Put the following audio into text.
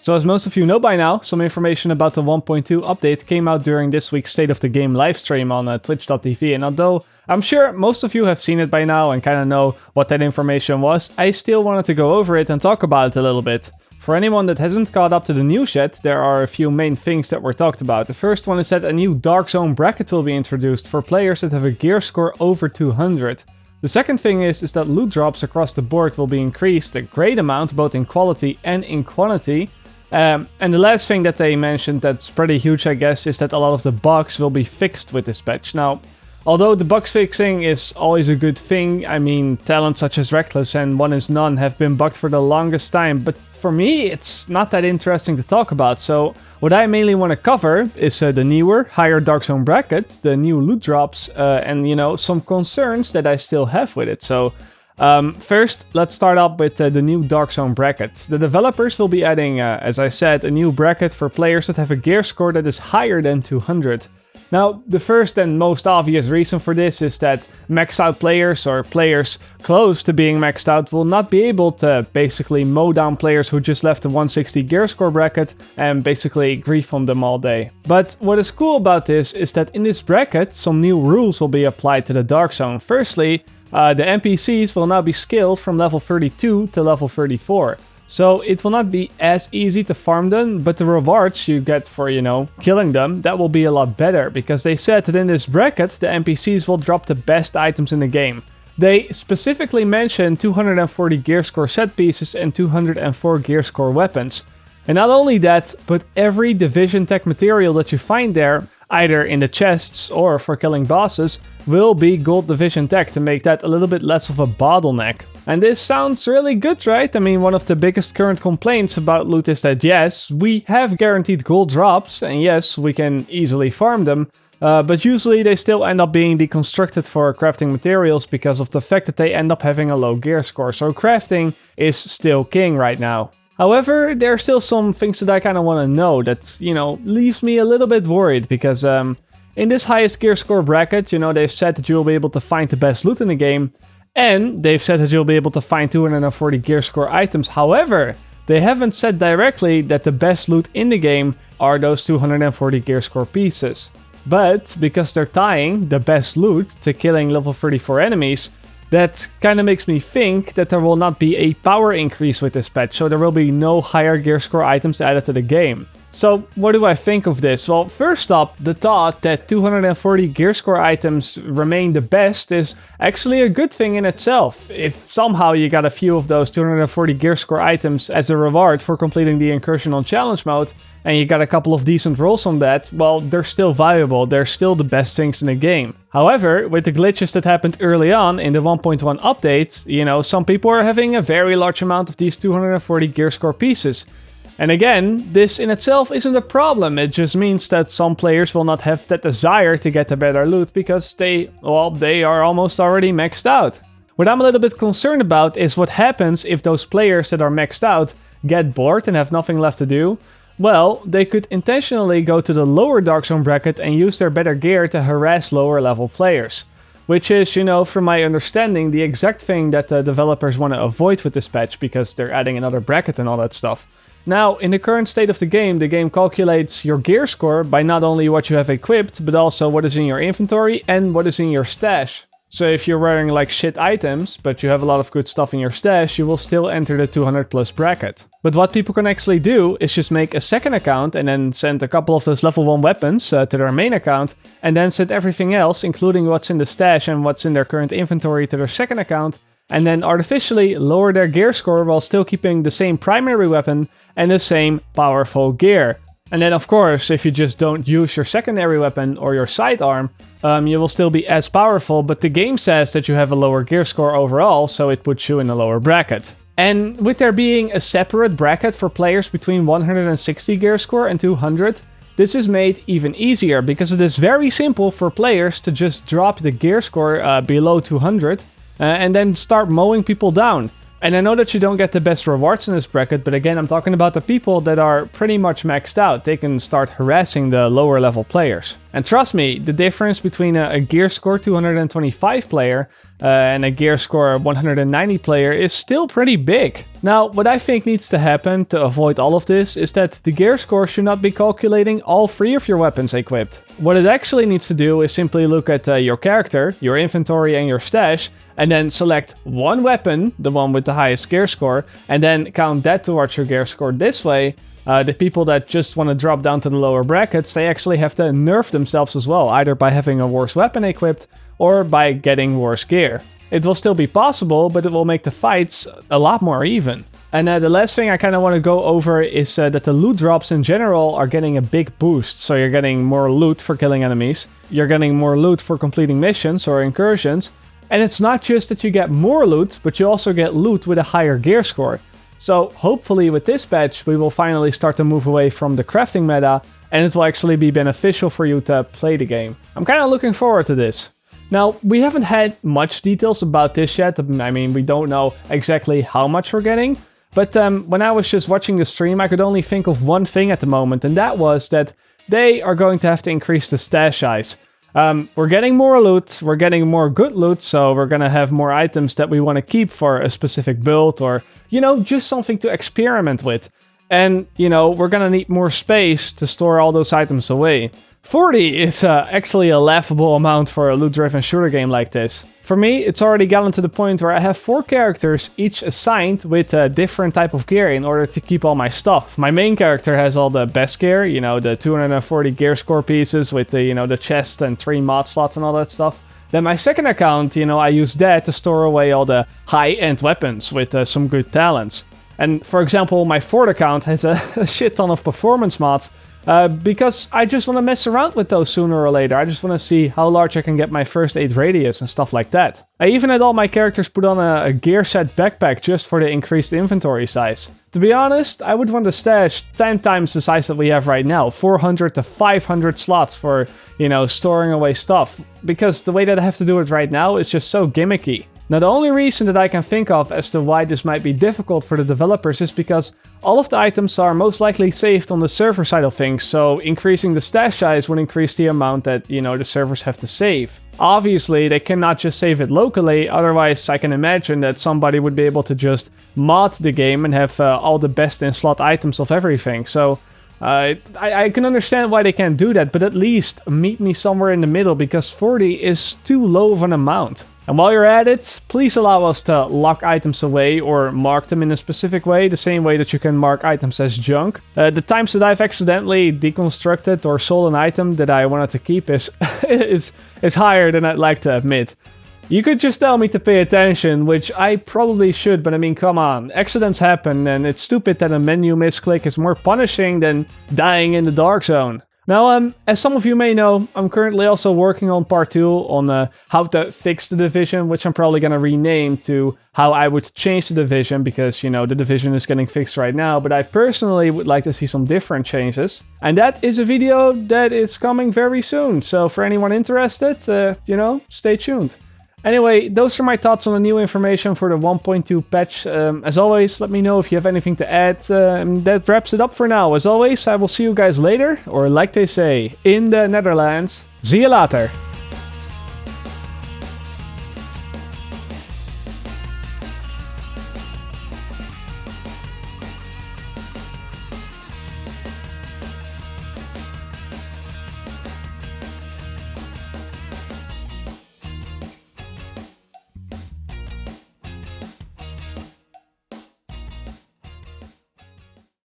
So as most of you know by now, some information about the 1.2 update came out during this week's State of the Game livestream on twitch.tv, and although I'm sure most of you have seen it by now and kind of know what that information was, I still wanted to go over it and talk about it a little bit. For anyone that hasn't caught up to the news yet, there are a few main things that were talked about. The first one is that a new Dark Zone bracket will be introduced for players that have a gear score over 200. The second thing is that loot drops across the board will be increased a great amount, both in quality and in quantity. And the last thing that they mentioned that's pretty huge, I guess, is that a lot of the bugs will be fixed with this patch. Now, although the bug fixing is always a good thing, I mean, talents such as Reckless and One Is None have been bugged for the longest time, but for me, it's not that interesting to talk about. So what I mainly want to cover is the newer, higher Dark Zone brackets, the new loot drops, and, you know, some concerns that I still have with it. So first, let's start up with the new Dark Zone brackets. The developers will be adding, as I said, a new bracket for players that have a gear score that is higher than 200. Now, the first and most obvious reason for this is that maxed out players or players close to being maxed out will not be able to basically mow down players who just left the 160 gear score bracket and basically grief on them all day. But what is cool about this is that in this bracket, some new rules will be applied to the Dark Zone. Firstly, the NPCs will now be scaled from level 32 to level 34. So it will not be as easy to farm them, but the rewards you get for, you know, killing them, that will be a lot better. Because they said that in this bracket, the NPCs will drop the best items in the game. They specifically mentioned 240 gear score set pieces and 204 gear score weapons. And not only that, but every division tech material that you find there, either in the chests or for killing bosses, will be gold division tech to make that a little bit less of a bottleneck. And this sounds really good, right? I mean, one of the biggest current complaints about loot is that yes, we have guaranteed gold drops, and yes, we can easily farm them, but usually they still end up being deconstructed for crafting materials because of the fact that they end up having a low gear score, so crafting is still king right now. However, there are still some things that I kind of want to know that, you know, leaves me a little bit worried because in this highest gear score bracket, you know, they've said that you'll be able to find the best loot in the game, and they've said that you'll be able to find 240 gear score items. However, they haven't said directly that the best loot in the game are those 240 gear score pieces. But because they're tying the best loot to killing level 34 enemies, that kind of makes me think that there will not be a power increase with this patch, so there will be no higher gear score items added to the game. So what do I think of this? Well, first up, the thought that 240 gear score items remain the best is actually a good thing in itself. If somehow you got a few of those 240 gear score items as a reward for completing the incursion on challenge mode, and you got a couple of decent rolls on that, well, they're still viable, they're still the best things in the game. However, with the glitches that happened early on in the 1.1 update, you know, some people are having a very large amount of these 240 gear score pieces. And again, this in itself isn't a problem, it just means that some players will not have that desire to get the better loot because they are almost already maxed out. What I'm a little bit concerned about is what happens if those players that are maxed out get bored and have nothing left to do. Well, they could intentionally go to the lower Dark Zone bracket and use their better gear to harass lower level players. Which is, you know, from my understanding, the exact thing that the developers want to avoid with this patch because they're adding another bracket and all that stuff. Now, in the current state of the game calculates your gear score by not only what you have equipped, but also what is in your inventory and what is in your stash. So if you're wearing like shit items, but you have a lot of good stuff in your stash, you will still enter the 200 plus bracket. But what people can actually do is just make a second account and then send a couple of those level 1 weapons to their main account, and then send everything else, including what's in the stash and what's in their current inventory, to their second account, and then artificially lower their gear score while still keeping the same primary weapon and the same powerful gear. And then of course, if you just don't use your secondary weapon or your sidearm, you will still be as powerful, but the game says that you have a lower gear score overall, so it puts you in a lower bracket. And with there being a separate bracket for players between 160 gear score and 200, this is made even easier because it is very simple for players to just drop the gear score below 200 and then start mowing people down. And I know that you don't get the best rewards in this bracket, but again, I'm talking about the people that are pretty much maxed out. They can start harassing the lower level players. And trust me, the difference between a gear score 225 player and a gear score 190 player is still pretty big. Now, what I think needs to happen to avoid all of this is that the gear score should not be calculating all 3 of your weapons equipped. What it actually needs to do is simply look at your character, your inventory and your stash, and then select one weapon, the one with the highest gear score, and then count that towards your gear score. This way, the people that just want to drop down to the lower brackets, they actually have to nerf themselves as well, either by having a worse weapon equipped or by getting worse gear. It will still be possible, but it will make the fights a lot more even. And the last thing I kind of want to go over is that the loot drops in general are getting a big boost. So you're getting more loot for killing enemies, you're getting more loot for completing missions or incursions, and it's not just that you get more loot, but you also get loot with a higher gear score. So hopefully with this patch we will finally start to move away from the crafting meta, and it will actually be beneficial for you to play the game. I'm kind of looking forward to this. Now, we haven't had much details about this yet. I mean, we don't know exactly how much we're getting, but when I was just watching the stream, I could only think of one thing at the moment, and that was that they are going to have to increase the stash size. We're getting more loot, we're getting more good loot, so we're gonna have more items that we want to keep for a specific build or, you know, just something to experiment with. And, you know, we're gonna need more space to store all those items away. 40 is actually a laughable amount for a loot-driven shooter game like this. For me, it's already gotten to the point where I have 4 characters, each assigned with a different type of gear in order to keep all my stuff. My main character has all the best gear, you know, the 240 gear score pieces with the, you know, the chest and 3 mod slots and all that stuff. Then my second account, you know, I use that to store away all the high-end weapons with some good talents. And for example, my fourth account has a shit ton of performance mods, because I just want to mess around with those sooner or later. I just want to see how large I can get my first aid radius and stuff like that. I even had all my characters put on a gear set backpack just for the increased inventory size. To be honest, I would want to stash 10 times the size that we have right now, 400 to 500 slots for, you know, storing away stuff, because the way that I have to do it right now is just so gimmicky. Now, the only reason that I can think of as to why this might be difficult for the developers is because all of the items are most likely saved on the server side of things, so increasing the stash size would increase the amount that, you know, the servers have to save. Obviously, they cannot just save it locally, otherwise I can imagine that somebody would be able to just mod the game and have all the best in slot items of everything. So I can understand why they can't do that, but at least meet me somewhere in the middle, because 40 is too low of an amount. And while you're at it, please allow us to lock items away or mark them in a specific way, the same way that you can mark items as junk. The times that I've accidentally deconstructed or sold an item that I wanted to keep is higher than I'd like to admit. You could just tell me to pay attention, which I probably should, but I mean, come on. Accidents happen, and it's stupid that a menu misclick is more punishing than dying in the dark zone. Now, as some of you may know, I'm currently also working on part 2 on how to fix the Division, which I'm probably going to rename to how I would change the Division, because, you know, the Division is getting fixed right now, but I personally would like to see some different changes. And that is a video that is coming very soon, so for anyone interested, you know, stay tuned. Anyway, those are my thoughts on the new information for the 1.2 patch. As always, let me know if you have anything to add. That wraps it up for now. As always, I will see you guys later, or like they say in the Netherlands, zie je later.